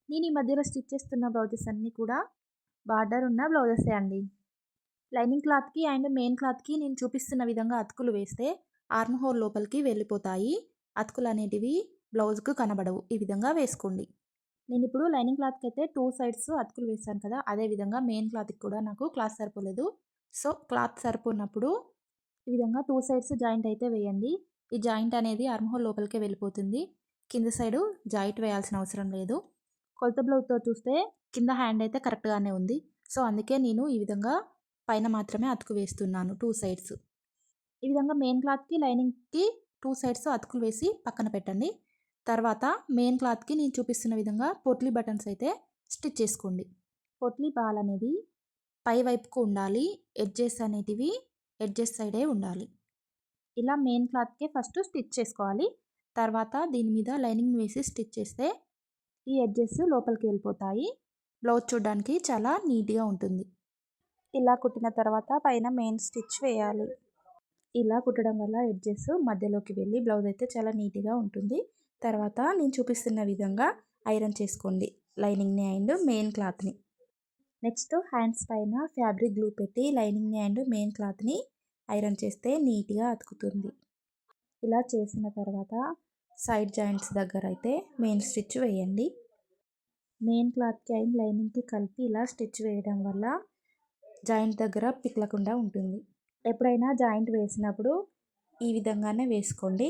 నేను ఈ మధ్యలో స్టిచ్ చేస్తున్న బ్లౌజెస్ అన్నీ కూడా బార్డర్ ఉన్న బ్లౌజెసే అండి. లైనింగ్ క్లాత్‌కి అండ్ మెయిన్ క్లాత్‌కి నేను చూపిస్తున్న విధంగా అతుకులు వేస్తే ఆర్మ్ హోల్ లోపలికి వెళ్ళిపోతాయి. అతుకులనేటివి బ్లౌజ్‌కు కనబడవు. ఈ విధంగా వేసుకోండి. నేనిప్పుడు లైనింగ్ క్లాత్‌కైతే 2 సైడ్స్ అతుకులు వేశాను కదా! అదే విధంగా మెయిన్ క్లాత్‌కి కూడా నాకు క్లాత్ సరిపోలేదు. సో, క్లాత్ సరిపోనప్పుడు ఈ విధంగా 2 సైడ్స్ జాయింట్ అయితే వేయండి. ఈ జాయింట్ అనేది ఆర్మ్ హోల్ లోపలికే వెళ్ళిపోతుంది. కింద సైడు జాయింట్ వేయాల్సిన అవసరం లేదు. కొలత బ్లౌజ్‌తో చూస్తే కింద హ్యాండ్ అయితే కరెక్ట్‌గానే ఉంది. సో, అందుకే నేను ఈ విధంగా పైన మాత్రమే అతుకు వేస్తున్నాను 2 సైడ్స్. ఈ విధంగా మెయిన్ క్లాత్‌కి, లైనింగ్‌కి 2 సైడ్స్ అతుకులు వేసి పక్కన పెట్టండి. తర్వాత మెయిన్ క్లాత్‌కి నేను చూపిస్తున్న విధంగా పోట్లీ బటన్స్ అయితే స్టిచ్ చేసుకోండి. పోట్లీ బాల్ అనేది పై వైపుకు ఉండాలి. ఎడ్జెస్ అనేటివి ఎడ్జెస్ సైడే ఉండాలి. ఇలా మెయిన్ క్లాత్‌కే ఫస్ట్ స్టిచ్ చేసుకోవాలి. తర్వాత దీని మీద లైనింగ్ వేసి స్టిచ్ చేస్తే ఈ ఎడ్జెస్ లోపలికి వెళ్ళిపోతాయి. బ్లౌజ్ చూడడానికి చాలా నీట్‌గా ఉంటుంది. ఇలా కుట్టిన తర్వాత పైన మెయిన్ స్టిచ్ వేయాలి. ఇలా కుట్టడం వల్ల ఎడ్జెస్ మధ్యలోకి వెళ్ళి బ్లౌజ్ అయితే చాలా నీట్‌గా ఉంటుంది. తర్వాత నేను చూపిస్తున్న విధంగా ఐరన్ చేసుకోండి లైనింగ్‌ని అండ్ మెయిన్ క్లాత్‌ని. నెక్స్ట్ హ్యాండ్స్ పైన ఫ్యాబ్రిక్ గ్లూ పెట్టి లైనింగ్‌ని అండ్ మెయిన్ క్లాత్‌ని ఐరన్ చేస్తే నీట్‌గా అతుకుతుంది. ఇలా చేసిన తర్వాత సైడ్ జాయింట్స్ దగ్గర అయితే మెయిన్ స్టిచ్ వేయండి. మెయిన్ క్లాత్‌కి అండ్ లైనింగ్‌కి కలిపి ఇలా స్టిచ్ వేయడం వల్ల జాయింట్ దగ్గర పిక్కలకుండా ఉంటుంది. ఎప్పుడైనా జాయింట్ వేసినప్పుడు ఈ విధంగానే వేసుకోండి.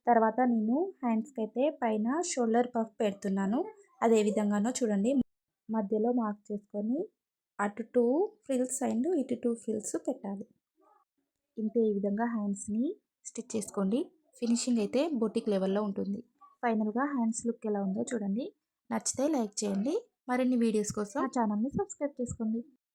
తర్వాత నేను హ్యాండ్స్‌కి అయితే పైన షోల్డర్ పఫ్ పెడుతున్నాను. అది ఏ విధంగానో చూడండి. మధ్యలో మార్క్ చేసుకొని అటు 2 ఫ్రిల్స్ అండ్ ఇటు 2 ఫ్రిల్స్ పెట్టాలి. ఇంతే ఈ విధంగా హ్యాండ్స్‌ని స్టిచ్ చేసుకోండి. ఫినిషింగ్ అయితే బొటిక్ లెవెల్‌లో ఉంటుంది. ఫైనల్‌గా హ్యాండ్స్ లుక్ ఎలా ఉందో చూడండి. నచ్చితే లైక్ చేయండి. మరిన్ని వీడియోస్ కోసం నా ఛానల్‌ని సబ్స్క్రైబ్ చేసుకోండి.